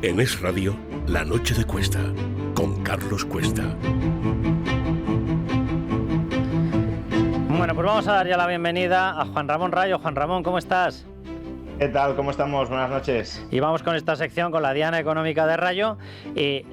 En Es Radio, La Noche de Cuesta, con Carlos Cuesta. Bueno, pues vamos a dar ya la bienvenida a Juan Ramón Rayo. Juan Ramón, ¿cómo estás? ¿Qué tal? ¿Cómo estamos? Buenas noches. Y vamos con esta sección, con la diana económica de Rayo.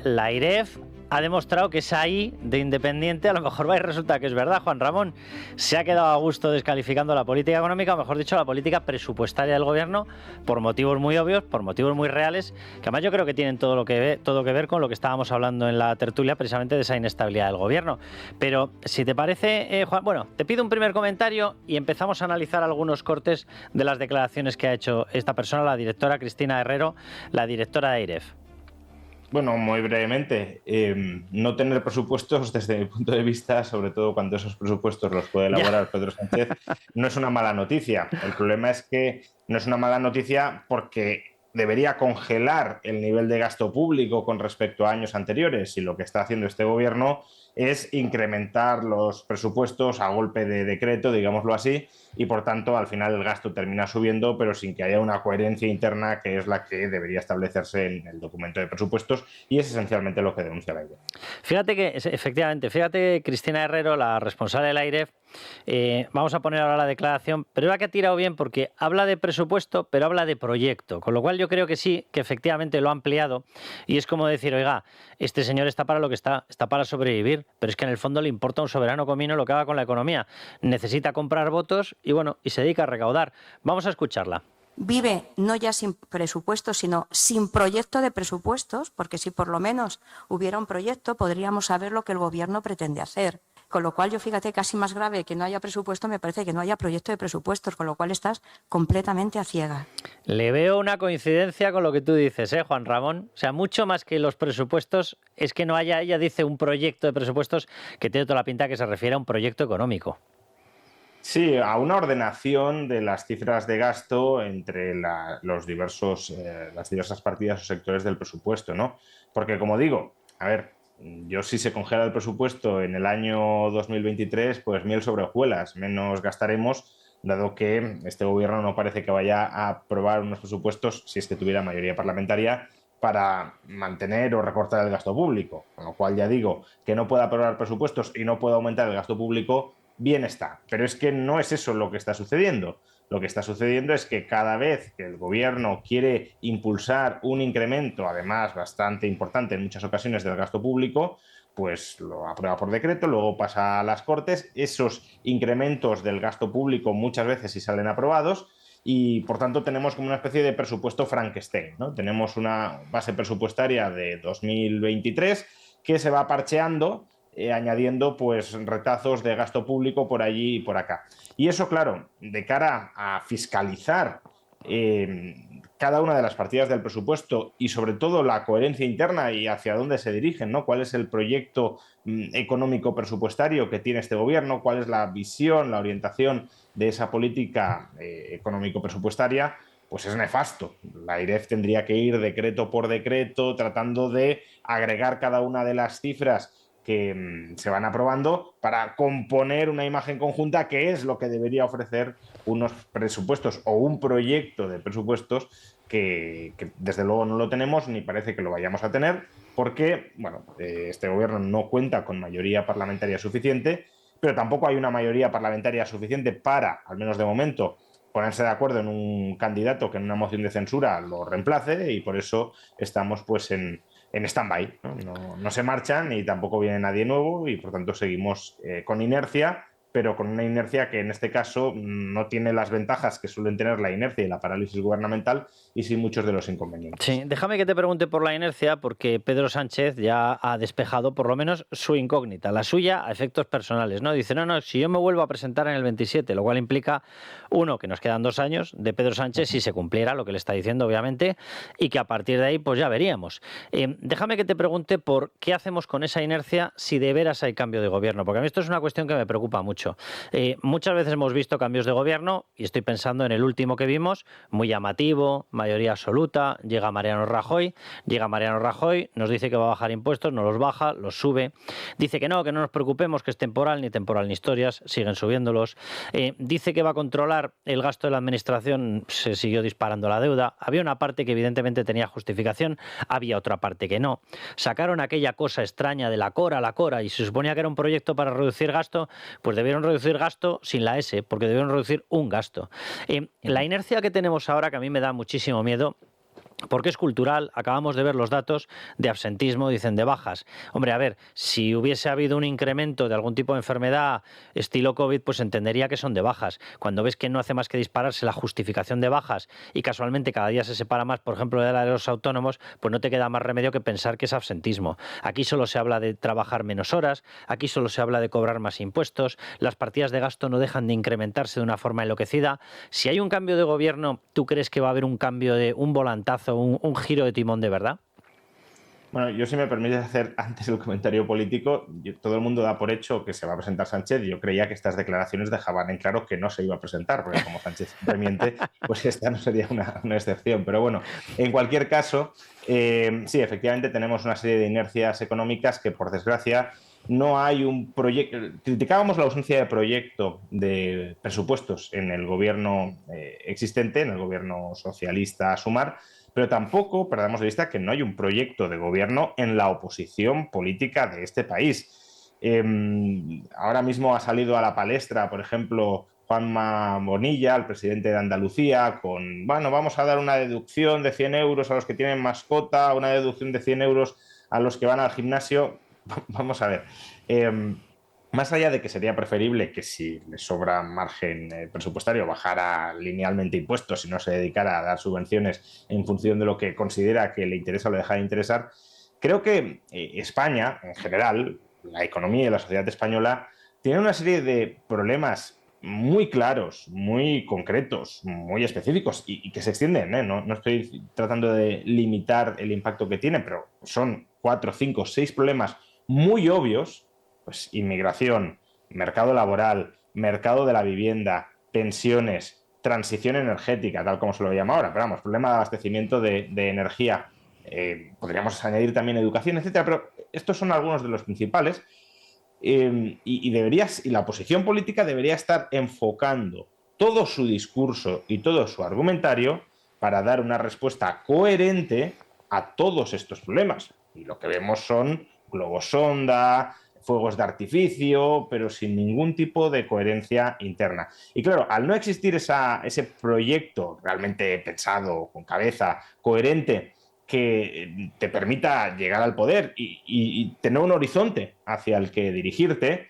La AIREF ha demostrado que esa I de independiente a lo mejor va y resulta que es verdad. Juan Ramón se ha quedado a gusto descalificando la política económica, o mejor dicho, la política presupuestaria del gobierno, por motivos muy obvios, por motivos muy reales, que además yo creo que tienen todo que ver con lo que estábamos hablando en la tertulia, precisamente de esa inestabilidad del gobierno. Pero si te parece, Juan, bueno, te pido un primer comentario y empezamos a analizar algunos cortes de las declaraciones que ha hecho esta persona, la directora Cristina Herrero, la directora de AIREF. Bueno, muy brevemente, no tener presupuestos desde mi punto de vista, sobre todo cuando esos presupuestos los puede elaborar Pedro Sánchez, no es una mala noticia. El problema es que no es una mala noticia porque debería congelar el nivel de gasto público con respecto a años anteriores, y lo que está haciendo este gobierno es incrementar los presupuestos a golpe de decreto, digámoslo así, y por tanto al final el gasto termina subiendo, pero sin que haya una coherencia interna que es la que debería establecerse en el documento de presupuestos, y es esencialmente lo que denuncia la AIREF. Fíjate, Cristina Herrero, la responsable de la AIREF, vamos a poner ahora la declaración, pero es que ha tirado bien porque habla de presupuesto, pero habla de proyecto, con lo cual yo creo que sí, que efectivamente lo ha ampliado, y es como decir, oiga, este señor está para lo que está para sobrevivir, pero es que en el fondo le importa un soberano comino lo que haga con la economía, necesita comprar votos y bueno, y se dedica a recaudar. Vamos a escucharla. Vive no ya sin presupuesto, sino sin proyecto de presupuestos, porque si por lo menos hubiera un proyecto podríamos saber lo que el gobierno pretende hacer. Con lo cual, yo fíjate, casi más grave que no haya presupuesto me parece que no haya proyecto de presupuestos, con lo cual estás completamente a ciegas. Le veo una coincidencia con lo que tú dices, Juan Ramón. O sea, mucho más que los presupuestos es que no haya, ella dice, un proyecto de presupuestos que tiene toda la pinta que se refiere a un proyecto económico. Sí, a una ordenación de las cifras de gasto entre las diversas partidas o sectores del presupuesto, ¿no? Porque, como digo, a ver, yo si se congela el presupuesto en el año 2023, pues miel sobre hojuelas, menos gastaremos, dado que este gobierno no parece que vaya a aprobar unos presupuestos, si es que tuviera mayoría parlamentaria, para mantener o recortar el gasto público. Con lo cual ya digo que no pueda aprobar presupuestos y no pueda aumentar el gasto público, bien está. Pero es que no es eso lo que está sucediendo. Lo que está sucediendo es que cada vez que el gobierno quiere impulsar un incremento, además bastante importante en muchas ocasiones, del gasto público, pues lo aprueba por decreto, luego pasa a las Cortes, esos incrementos del gasto público muchas veces sí salen aprobados, y por tanto tenemos como una especie de presupuesto Frankenstein, ¿no? Tenemos una base presupuestaria de 2023 que se va parcheando, añadiendo pues retazos de gasto público por allí y por acá. Y eso, claro, de cara a fiscalizar cada una de las partidas del presupuesto y sobre todo la coherencia interna y hacia dónde se dirigen, ¿no? ¿Cuál es el proyecto económico presupuestario que tiene este gobierno? ¿Cuál es la visión, la orientación de esa política económico presupuestaria? Pues es nefasto. La AIREF tendría que ir decreto por decreto tratando de agregar cada una de las cifras que se van aprobando para componer una imagen conjunta, que es lo que debería ofrecer unos presupuestos o un proyecto de presupuestos que desde luego no lo tenemos ni parece que lo vayamos a tener, porque bueno, este gobierno no cuenta con mayoría parlamentaria suficiente, pero tampoco hay una mayoría parlamentaria suficiente para, al menos de momento, ponerse de acuerdo en un candidato que en una moción de censura lo reemplace, y por eso estamos pues en stand-by, ¿no? No se marchan y tampoco viene nadie nuevo, y por tanto seguimos con inercia, pero con una inercia que en este caso no tiene las ventajas que suelen tener la inercia y la parálisis gubernamental, y sí muchos de los inconvenientes. Sí, déjame que te pregunte por la inercia, porque Pedro Sánchez ya ha despejado por lo menos su incógnita, la suya a efectos personales, ¿no? Dice, no, si yo me vuelvo a presentar en el 27, lo cual implica, uno, que nos quedan 2 años de Pedro Sánchez si se cumpliera lo que le está diciendo, obviamente, y que a partir de ahí pues ya veríamos. Déjame que te pregunte por qué hacemos con esa inercia si de veras hay cambio de gobierno, porque a mí esto es una cuestión que me preocupa mucho. dicho. Muchas veces hemos visto cambios de gobierno, y estoy pensando en el último que vimos, muy llamativo, mayoría absoluta, llega Mariano Rajoy, nos dice que va a bajar impuestos, no los baja, los sube, dice que no nos preocupemos, que es temporal ni historias, siguen subiéndolos, dice que va a controlar el gasto de la administración, se siguió disparando la deuda, había una parte que evidentemente tenía justificación, había otra parte que no, sacaron aquella cosa extraña de la Cora, y se suponía que era un proyecto para reducir gasto, pues debieron reducir gasto sin la S, porque debieron reducir un gasto. La inercia que tenemos ahora, que a mí me da muchísimo miedo, porque es cultural, acabamos de ver los datos de absentismo, dicen de bajas. Hombre, a ver, si hubiese habido un incremento de algún tipo de enfermedad estilo COVID, pues entendería que son de bajas. Cuando ves que no hace más que dispararse la justificación de bajas y casualmente cada día se separa más, por ejemplo, de la de los autónomos, pues no te queda más remedio que pensar que es absentismo. Aquí solo se habla de trabajar menos horas, aquí solo se habla de cobrar más impuestos, las partidas de gasto no dejan de incrementarse de una forma enloquecida. Si hay un cambio de gobierno, ¿tú crees que va a haber un cambio de un volantazo, un giro de timón de verdad? Bueno, yo, si me permites hacer antes el comentario político, todo el mundo da por hecho que se va a presentar Sánchez, y yo creía que estas declaraciones dejaban en claro que no se iba a presentar, porque como Sánchez siempre miente, pues esta no sería una excepción. Pero bueno, en cualquier caso, sí, efectivamente tenemos una serie de inercias económicas que, por desgracia, no hay un proyecto. Criticábamos la ausencia de proyecto de presupuestos en el gobierno existente, en el gobierno socialista Sumar, pero tampoco perdamos de vista que no hay un proyecto de gobierno en la oposición política de este país. Ahora mismo ha salido a la palestra, por ejemplo, Juanma Bonilla, el presidente de Andalucía, con, bueno, vamos a dar una deducción de 100 euros a los que tienen mascota, una deducción de 100 euros a los que van al gimnasio. Vamos a ver. Más allá de que sería preferible que, si le sobra margen presupuestario, bajara linealmente impuestos y no se dedicara a dar subvenciones en función de lo que considera que le interesa o le deja de interesar, creo que España, en general, la economía y la sociedad española, tiene una serie de problemas muy claros, muy concretos, muy específicos y que se extienden, ¿eh? No estoy tratando de limitar el impacto que tienen, pero son 4, 5, 6 problemas muy obvios. Pues inmigración, mercado laboral, mercado de la vivienda, pensiones, transición energética, tal como se lo llama ahora, pero vamos, problema de abastecimiento de energía, podríamos añadir también educación, etcétera, pero estos son algunos de los principales, y la oposición política debería estar enfocando todo su discurso y todo su argumentario para dar una respuesta coherente a todos estos problemas. Y lo que vemos son globos sonda, fuegos de artificio, pero sin ningún tipo de coherencia interna. Y claro, al no existir ese proyecto realmente pensado, con cabeza, coherente, que te permita llegar al poder y tener un horizonte hacia el que dirigirte,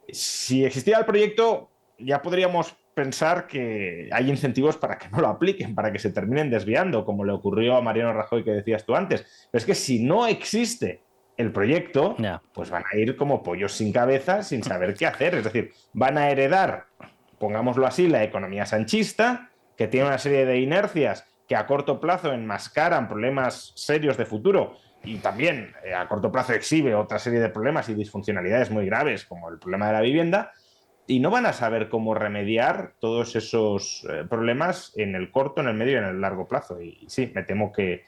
si existiera el proyecto, ya podríamos pensar que hay incentivos para que no lo apliquen, para que se terminen desviando, como le ocurrió a Mariano Rajoy, que decías tú antes. Pero es que si no existe el proyecto, pues van a ir como pollos sin cabeza, sin saber qué hacer. Es decir, van a heredar, pongámoslo así, la economía sanchista, que tiene una serie de inercias que a corto plazo enmascaran problemas serios de futuro y también a corto plazo exhibe otra serie de problemas y disfuncionalidades muy graves, como el problema de la vivienda, y no van a saber cómo remediar todos esos problemas en el corto, en el medio y en el largo plazo. Y sí, me temo que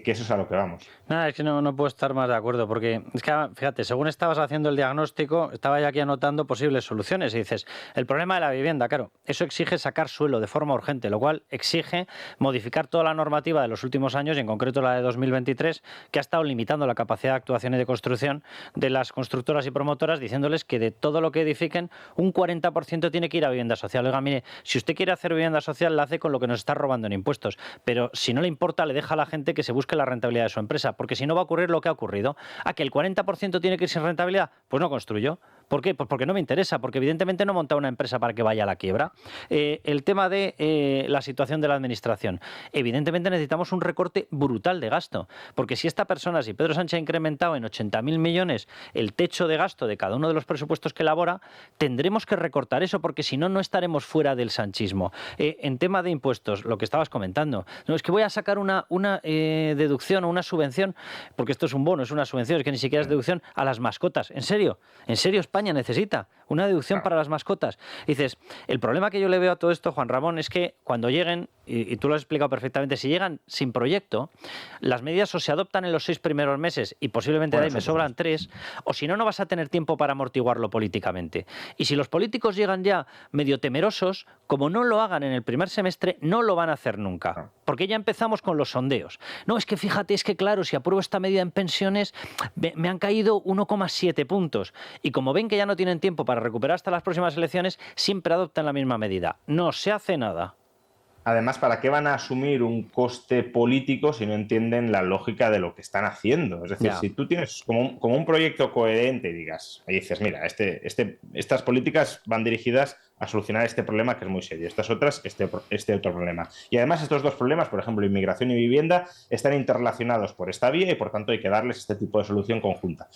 eso es a lo que vamos. Nada, es que no puedo estar más de acuerdo, porque es que, fíjate, según estabas haciendo el diagnóstico, estaba ya aquí anotando posibles soluciones y dices, el problema de la vivienda, claro, eso exige sacar suelo de forma urgente, lo cual exige modificar toda la normativa de los últimos años, y en concreto la de 2023, que ha estado limitando la capacidad de actuación y de construcción de las constructoras y promotoras, diciéndoles que de todo lo que edifiquen, un 40% tiene que ir a vivienda social. Oiga, mire, si usted quiere hacer vivienda social, la hace con lo que nos está robando en impuestos, pero si no le importa, le deja a la gente que se busque la rentabilidad de su empresa, porque si no va a ocurrir lo que ha ocurrido. ¿A que el 40% tiene que ir sin rentabilidad? Pues no construyo. ¿Por qué? Pues porque no me interesa, porque evidentemente no he montado una empresa para que vaya a la quiebra. El tema de la situación de la administración. Evidentemente necesitamos un recorte brutal de gasto, porque si Pedro Sánchez ha incrementado en 80.000 millones el techo de gasto de cada uno de los presupuestos que elabora, tendremos que recortar eso, porque si no, no estaremos fuera del sanchismo. En tema de impuestos, lo que estabas comentando, no es que voy a sacar una deducción o una subvención, porque esto es un bono, es una subvención, es que ni siquiera es deducción, a las mascotas. ¿En serio? ¿En serio, España España necesita, una deducción para las mascotas. Dices, el problema que yo le veo a todo esto, Juan Ramón, es que cuando lleguen, y tú lo has explicado perfectamente, si llegan sin proyecto, las medidas o se adoptan en los 6 primeros meses y posiblemente de ahí me sobran 3, o si no, no vas a tener tiempo para amortiguarlo políticamente. Y si los políticos llegan ya medio temerosos, como no lo hagan en el primer semestre, no lo van a hacer nunca. Porque ya empezamos con los sondeos. No, es que fíjate, es que claro, si apruebo esta medida en pensiones, me han caído 1,7 puntos. Y como ven que ya no tienen tiempo para recuperar hasta las próximas elecciones, siempre adoptan la misma medida. No se hace nada. Además, ¿para qué van a asumir un coste político si no entienden la lógica de lo que están haciendo? Es decir, si tú tienes como un proyecto coherente y dices, mira, estas políticas van dirigidas a solucionar este problema que es muy serio, estas otras, este otro problema. Y además estos dos problemas, por ejemplo, inmigración y vivienda, están interrelacionados por esta vía y por tanto hay que darles este tipo de solución conjunta.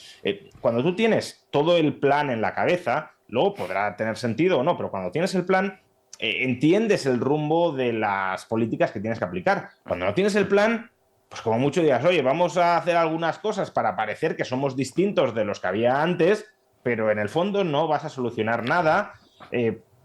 Cuando tú tienes todo el plan en la cabeza, luego podrá tener sentido o no, pero cuando tienes el plan, entiendes el rumbo de las políticas que tienes que aplicar. Cuando no tienes el plan, pues como mucho digas, oye, vamos a hacer algunas cosas para parecer que somos distintos de los que había antes, pero en el fondo no vas a solucionar nada.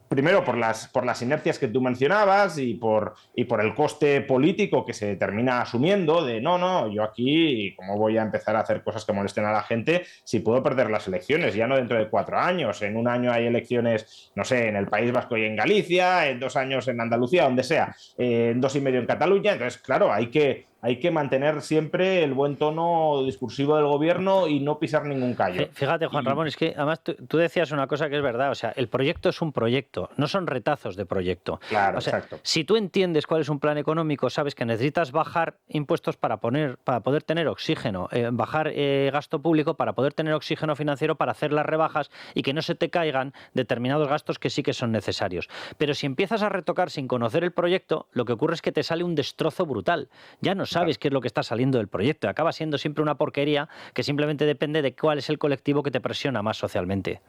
Primero por las inercias que tú mencionabas y por el coste político que se termina asumiendo de no, yo aquí, ¿cómo voy a empezar a hacer cosas que molesten a la gente si puedo perder las elecciones? Ya no dentro de 4 años, en un año hay elecciones, no sé, en el País Vasco y en Galicia, en 2 años en Andalucía, donde sea, en 2 y medio en Cataluña. Entonces, claro, hay que mantener siempre el buen tono discursivo del gobierno y no pisar ningún callo. Fíjate, Juan Ramón, es que además tú decías una cosa que es verdad, o sea, el proyecto es un proyecto, no son retazos de proyecto. Claro, o sea, exacto. Si tú entiendes cuál es un plan económico, sabes que necesitas bajar impuestos para poder tener oxígeno, bajar gasto público para poder tener oxígeno financiero para hacer las rebajas y que no se te caigan determinados gastos que sí que son necesarios. Pero si empiezas a retocar sin conocer el proyecto, lo que ocurre es que te sale un destrozo brutal. Ya no sabes qué es lo que está saliendo del proyecto. Acaba siendo siempre una porquería que simplemente depende de cuál es el colectivo que te presiona más socialmente.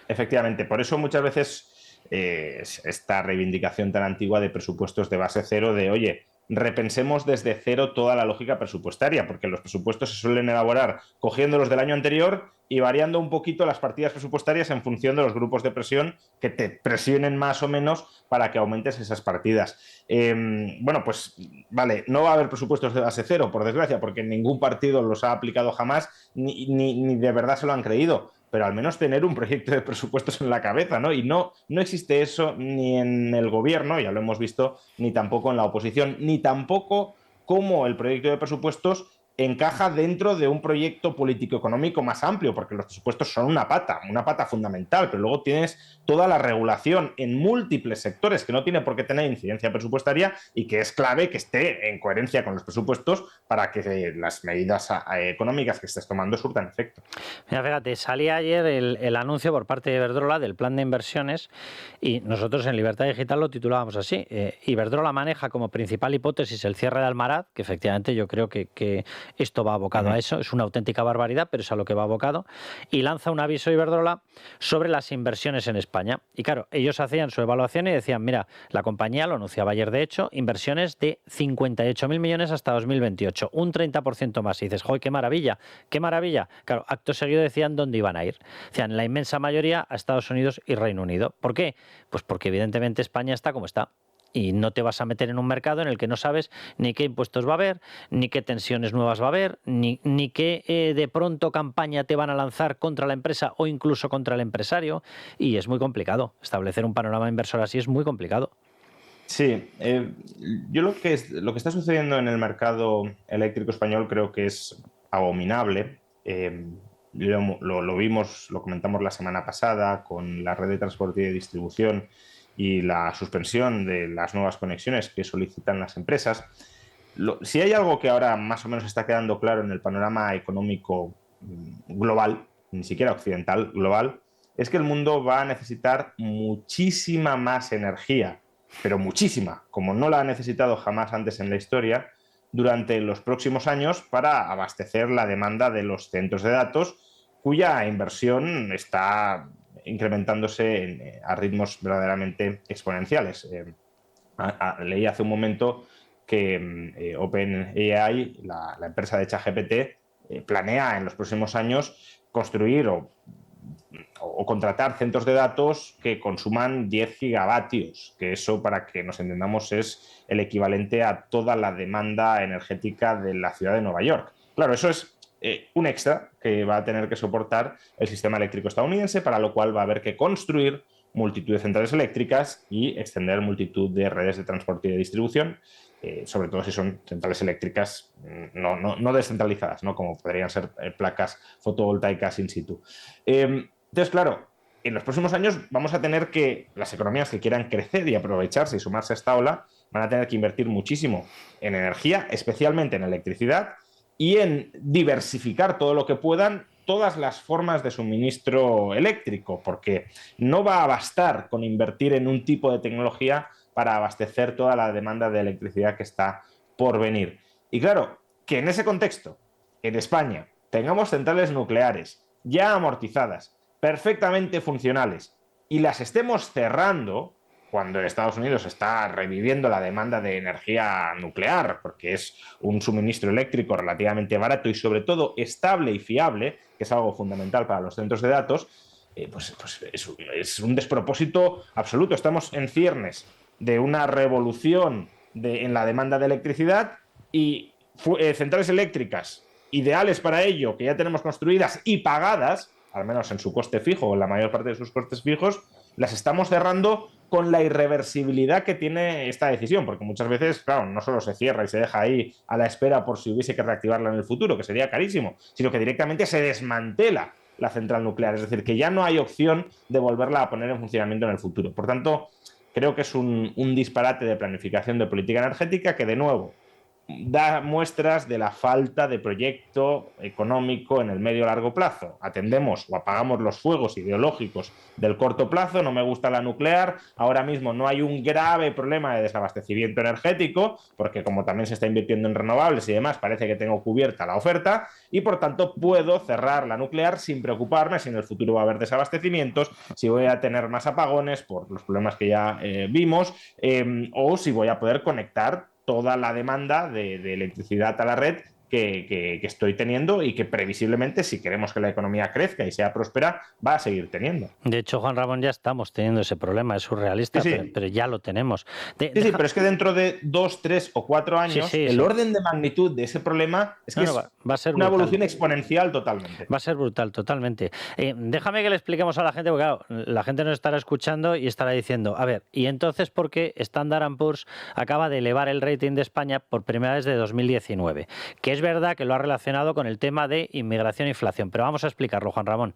Efectivamente, por eso muchas veces esta reivindicación tan antigua de presupuestos de base cero, de oye, repensemos desde cero toda la lógica presupuestaria, porque los presupuestos se suelen elaborar cogiéndolos del año anterior y variando un poquito las partidas presupuestarias en función de los grupos de presión que te presionen más o menos para que aumentes esas partidas. Bueno, pues vale, no va a haber presupuestos de base cero, por desgracia, porque ningún partido los ha aplicado jamás, ni de verdad se lo han creído, pero al menos tener un proyecto de presupuestos en la cabeza, ¿no? Y no existe eso ni en el gobierno, ya lo hemos visto, ni tampoco en la oposición, ni tampoco cómo el proyecto de presupuestos encaja dentro de un proyecto político-económico más amplio, porque los presupuestos son una pata fundamental, pero luego tienes toda la regulación en múltiples sectores que no tiene por qué tener incidencia presupuestaria y que es clave que esté en coherencia con los presupuestos para que las medidas económicas que estés tomando surtan efecto. Mira, fíjate, salía ayer el anuncio por parte de Iberdrola del plan de inversiones y nosotros en Libertad Digital lo titulábamos así. Iberdrola maneja como principal hipótesis el cierre de Almaraz, que efectivamente yo creo que esto va abocado a eso, es una auténtica barbaridad, pero es a lo que va abocado, y lanza un aviso Iberdrola sobre las inversiones en España. Y claro, ellos hacían su evaluación y decían, mira, la compañía, lo anunciaba ayer de hecho, inversiones de 58.000 millones hasta 2028, un 30% más. Y dices, ¡joder, qué maravilla! ¡Qué maravilla! Claro, acto seguido decían dónde iban a ir. Decían, la inmensa mayoría a Estados Unidos y Reino Unido. ¿Por qué? Pues porque evidentemente España está como está. Y no te vas a meter en un mercado en el que no sabes ni qué impuestos va a haber, ni qué tensiones nuevas va a haber, ni qué de pronto campaña te van a lanzar contra la empresa o incluso contra el empresario. Y es muy complicado. Establecer un panorama inversor así es muy complicado. Sí, yo lo que está sucediendo en el mercado eléctrico español creo que es abominable. Lo vimos, lo comentamos la semana pasada con la red de transporte y de distribución y la suspensión de las nuevas conexiones que solicitan las empresas. Si hay algo que ahora más o menos está quedando claro en el panorama económico global, ni siquiera occidental, global, es que el mundo va a necesitar muchísima más energía, pero muchísima, como no la ha necesitado jamás antes en la historia, durante los próximos años para abastecer la demanda de los centros de datos, cuya inversión está incrementándose a ritmos verdaderamente exponenciales. Leí hace un momento que OpenAI, la empresa de ChatGPT, planea en los próximos años construir o o contratar centros de datos que consuman 10 gigavatios, que eso, para que nos entendamos, es el equivalente a toda la demanda energética de la ciudad de Nueva York. Claro, eso es un extra que va a tener que soportar el sistema eléctrico estadounidense, para lo cual va a haber que construir multitud de centrales eléctricas y extender multitud de redes de transporte y de distribución, sobre todo si son centrales eléctricas no descentralizadas, ¿no? Como podrían ser placas fotovoltaicas in situ. Entonces, claro, en los próximos años vamos a tener que, las economías que quieran crecer y aprovecharse y sumarse a esta ola, van a tener que invertir muchísimo en energía, especialmente en electricidad, y en diversificar todo lo que puedan todas las formas de suministro eléctrico, porque no va a bastar con invertir en un tipo de tecnología para abastecer toda la demanda de electricidad que está por venir. Y claro, que en ese contexto, en España, tengamos centrales nucleares ya amortizadas, perfectamente funcionales, y las estemos cerrando cuando Estados Unidos está reviviendo la demanda de energía nuclear, porque es un suministro eléctrico relativamente barato y sobre todo estable y fiable, que es algo fundamental para los centros de datos, pues es un despropósito absoluto. Estamos en ciernes de una revolución en la demanda de electricidad, y centrales eléctricas ideales para ello, que ya tenemos construidas y pagadas, al menos en su coste fijo o en la mayor parte de sus costes fijos, las estamos cerrando con la irreversibilidad que tiene esta decisión, porque muchas veces, claro, no solo se cierra y se deja ahí a la espera por si hubiese que reactivarla en el futuro, que sería carísimo, sino que directamente se desmantela la central nuclear, es decir, que ya no hay opción de volverla a poner en funcionamiento en el futuro. Por tanto, creo que es un disparate de planificación de política energética que, de nuevo, da muestras de la falta de proyecto económico en el medio y largo plazo. Atendemos o apagamos los fuegos ideológicos del corto plazo, no me gusta la nuclear, ahora mismo no hay un grave problema de desabastecimiento energético, porque como también se está invirtiendo en renovables y demás, parece que tengo cubierta la oferta, y por tanto puedo cerrar la nuclear sin preocuparme si en el futuro va a haber desabastecimientos, si voy a tener más apagones por los problemas que ya vimos, o si voy a poder conectar toda la demanda de electricidad a la red que estoy teniendo y que previsiblemente, si queremos que la economía crezca y sea próspera, va a seguir teniendo. De hecho, Juan Ramón, ya estamos teniendo ese problema, es surrealista, sí. Pero ya lo tenemos. Sí, pero es que dentro de 2, 3 o 4 años, el orden de magnitud de ese problema es que va a ser una evolución exponencial totalmente. Va a ser brutal, totalmente. Déjame que le expliquemos a la gente, porque claro, la gente nos estará escuchando y estará diciendo, a ver, ¿y entonces por qué Standard & Poor's acaba de elevar el rating de España por primera vez de 2019? Que es verdad que lo ha relacionado con el tema de inmigración e inflación, pero vamos a explicarlo, Juan Ramón.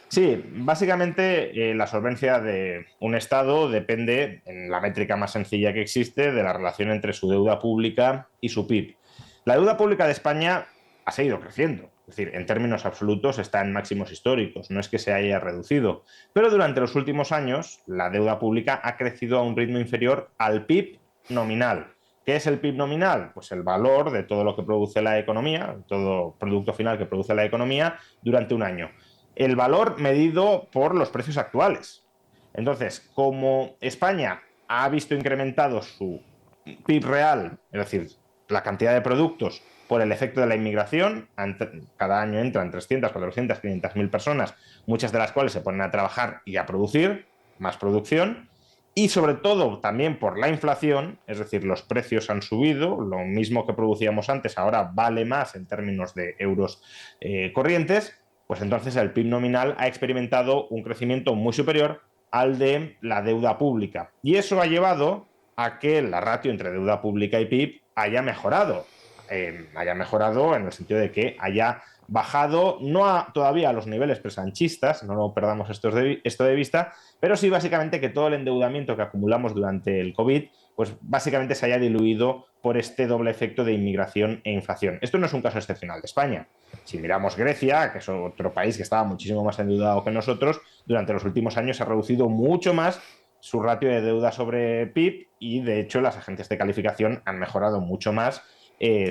Sí, básicamente la solvencia de un Estado depende, en la métrica más sencilla que existe, de la relación entre su deuda pública y su PIB. La deuda pública de España ha seguido creciendo, es decir, en términos absolutos está en máximos históricos, no es que se haya reducido, pero durante los últimos años la deuda pública ha crecido a un ritmo inferior al PIB nominal. ¿Qué es el PIB nominal? Pues el valor de todo lo que produce la economía, todo producto final que produce la economía durante un año. El valor medido por los precios actuales. Entonces, como España ha visto incrementado su PIB real, es decir, la cantidad de productos por el efecto de la inmigración, cada año entran 300, 400, 500.000 personas, muchas de las cuales se ponen a trabajar y a producir, más producción, y sobre todo también por la inflación, es decir, los precios han subido, lo mismo que producíamos antes ahora vale más en términos de euros corrientes, pues entonces el PIB nominal ha experimentado un crecimiento muy superior al de la deuda pública. Y eso ha llevado a que la ratio entre deuda pública y PIB haya mejorado en el sentido de que haya bajado, no todavía a los niveles presanchistas, no perdamos esto de vista, pero sí básicamente que todo el endeudamiento que acumulamos durante el COVID, pues básicamente se haya diluido por este doble efecto de inmigración e inflación. Esto no es un caso excepcional de España. Si miramos Grecia, que es otro país que estaba muchísimo más endeudado que nosotros, durante los últimos años ha reducido mucho más su ratio de deuda sobre PIB y, de hecho, las agencias de calificación han mejorado mucho más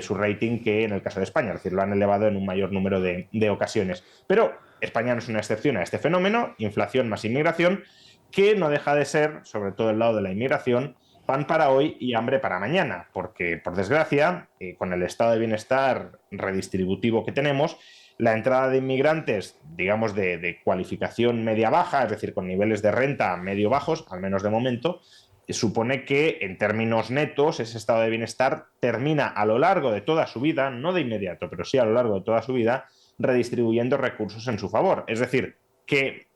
su rating que en el caso de España, es decir, lo han elevado en un mayor número de ocasiones. Pero España no es una excepción a este fenómeno, inflación más inmigración, que no deja de ser, sobre todo el lado de la inmigración, pan para hoy y hambre para mañana, porque, por desgracia, con el estado de bienestar redistributivo que tenemos, la entrada de inmigrantes, digamos, de cualificación media-baja, es decir, con niveles de renta medio-bajos, al menos de momento, supone que en términos netos ese estado de bienestar termina a lo largo de toda su vida, no de inmediato, pero sí a lo largo de toda su vida, redistribuyendo recursos en su favor. Es decir, que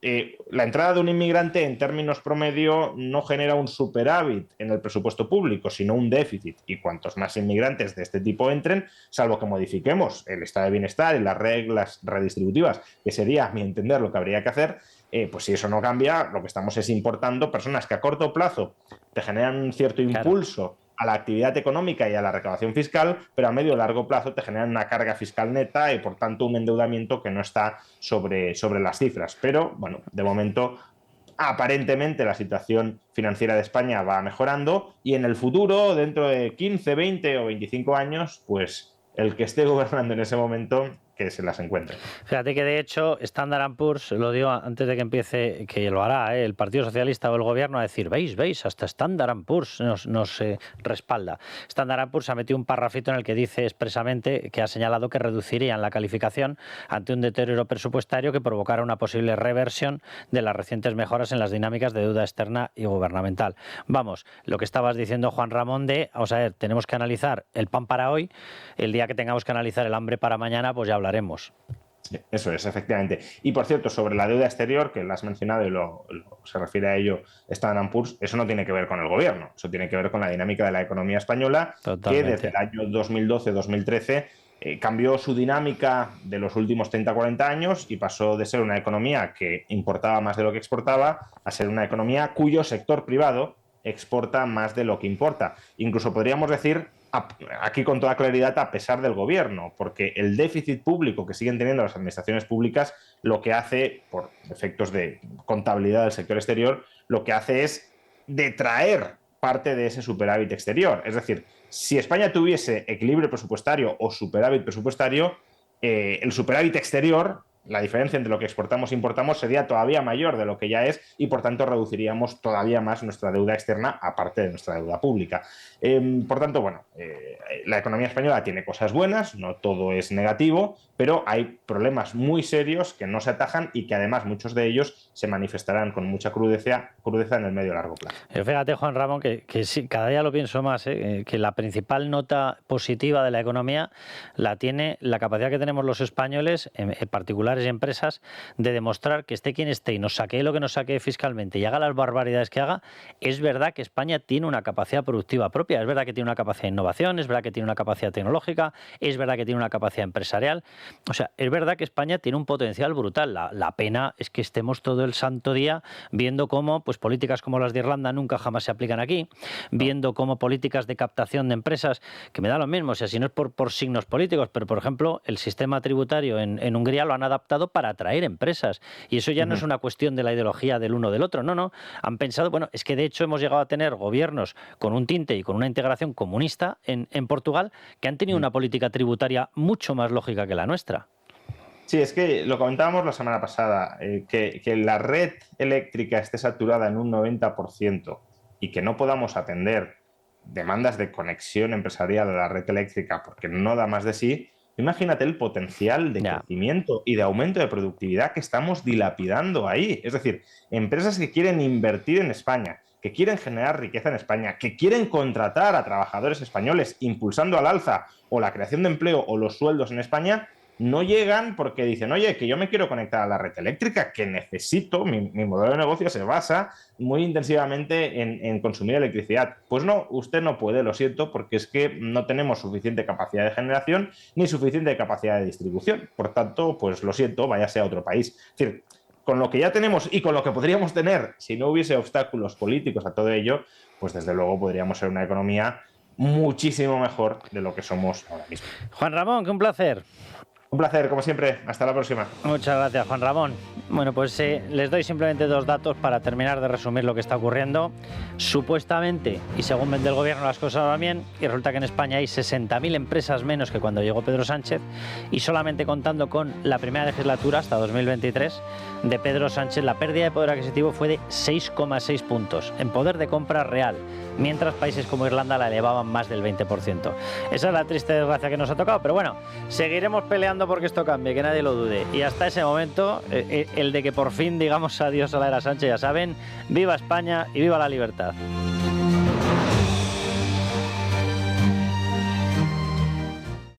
la entrada de un inmigrante en términos promedio no genera un superávit en el presupuesto público, sino un déficit. Y cuantos más inmigrantes de este tipo entren, salvo que modifiquemos el estado de bienestar y las reglas redistributivas, que sería, a mi entender, lo que habría que hacer, pues si eso no cambia, lo que estamos es importando personas que a corto plazo te generan un cierto impulso a la actividad económica y a la recaudación fiscal, pero a medio y largo plazo te generan una carga fiscal neta y, por tanto, un endeudamiento que no está sobre las cifras. Pero, bueno, de momento, aparentemente la situación financiera de España va mejorando y en el futuro, dentro de 15, 20 o 25 años, pues el que esté gobernando en ese momento, que se las encuentre. Fíjate que de hecho Standard & Poor's, lo digo antes de que empiece, que lo hará el Partido Socialista o el Gobierno, a decir, veis, hasta Standard & Poor's nos respalda. Standard & Poor's ha metido un parrafito en el que dice expresamente que ha señalado que reducirían la calificación ante un deterioro presupuestario que provocara una posible reversión de las recientes mejoras en las dinámicas de deuda externa y gubernamental. Vamos, lo que estabas diciendo, Juan Ramón, vamos a ver, tenemos que analizar el pan para hoy, el día que tengamos que analizar el hambre para mañana, pues ya hablaremos. Sí, eso es, efectivamente. Y por cierto, sobre la deuda exterior, que la has mencionado y se refiere a ello Standard & Poor's, eso no tiene que ver con el gobierno, eso tiene que ver con la dinámica de la economía española. Totalmente. Que desde el año 2012-2013 cambió su dinámica de los últimos 30-40 años y pasó de ser una economía que importaba más de lo que exportaba a ser una economía cuyo sector privado exporta más de lo que importa. Incluso podríamos decir, aquí con toda claridad, a pesar del gobierno, porque el déficit público que siguen teniendo las administraciones públicas, lo que hace, por efectos de contabilidad del sector exterior, lo que hace es detraer parte de ese superávit exterior. Es decir, si España tuviese equilibrio presupuestario o superávit presupuestario, el superávit exterior, la diferencia entre lo que exportamos e importamos, sería todavía mayor de lo que ya es y, por tanto, reduciríamos todavía más nuestra deuda externa, aparte de nuestra deuda pública. Por tanto, bueno, la economía española tiene cosas buenas, no todo es negativo, pero hay problemas muy serios que no se atajan y que, además, muchos de ellos se manifestarán con mucha crudeza en el medio y largo plazo. Fíjate, Juan Ramón, que sí, cada día lo pienso más, que la principal nota positiva de la economía la tiene la capacidad que tenemos los españoles, en particular y empresas, de demostrar que esté quien esté y nos saquee lo que nos saquee fiscalmente y haga las barbaridades que haga. Es verdad que España tiene una capacidad productiva propia, es verdad que tiene una capacidad de innovación, es verdad que tiene una capacidad tecnológica, es verdad que tiene una capacidad empresarial. O sea, es verdad que España tiene un potencial brutal. La pena es que estemos todo el santo día viendo cómo pues políticas como las de Irlanda nunca jamás se aplican aquí, viendo cómo políticas de captación de empresas, que me da lo mismo, o sea, si no es por signos políticos, pero por ejemplo el sistema tributario en Hungría lo han adaptado para atraer empresas. Y eso ya no es una cuestión de la ideología del uno o del otro, no. Han pensado, bueno, es que de hecho hemos llegado a tener gobiernos con un tinte y con una integración comunista en Portugal que han tenido una política tributaria mucho más lógica que la nuestra. Sí, es que lo comentábamos la semana pasada, que la red eléctrica esté saturada en un 90% y que no podamos atender demandas de conexión empresarial a la red eléctrica porque no da más de sí. Imagínate el potencial de crecimiento y de aumento de productividad que estamos dilapidando ahí. Es decir, empresas que quieren invertir en España, que quieren generar riqueza en España, que quieren contratar a trabajadores españoles, impulsando al alza o la creación de empleo o los sueldos en España, no llegan porque dicen, oye, que yo me quiero conectar a la red eléctrica, que necesito, mi modelo de negocio se basa muy intensivamente en consumir electricidad. Pues no, usted no puede, lo siento, porque es que no tenemos suficiente capacidad de generación ni suficiente capacidad de distribución. Por tanto, pues lo siento, váyase a otro país. Es decir, con lo que ya tenemos y con lo que podríamos tener si no hubiese obstáculos políticos a todo ello, pues desde luego podríamos ser una economía muchísimo mejor de lo que somos ahora mismo. Juan Ramón, que un placer. Un placer, como siempre. Hasta la próxima. Muchas gracias, Juan Ramón. Bueno, pues les doy simplemente dos datos para terminar de resumir lo que está ocurriendo. Supuestamente, y según vende el gobierno, las cosas van bien, y resulta que en España hay 60.000 empresas menos que cuando llegó Pedro Sánchez, y solamente contando con la primera legislatura, hasta 2023, de Pedro Sánchez, la pérdida de poder adquisitivo fue de 6,6 puntos en poder de compra real, mientras países como Irlanda la elevaban más del 20%. Esa es la triste desgracia que nos ha tocado, pero bueno, seguiremos peleando trabajando porque esto cambie, que nadie lo dude. Y hasta ese momento, el de que por fin digamos adiós a la era Sánchez, ya saben, viva España y viva la libertad.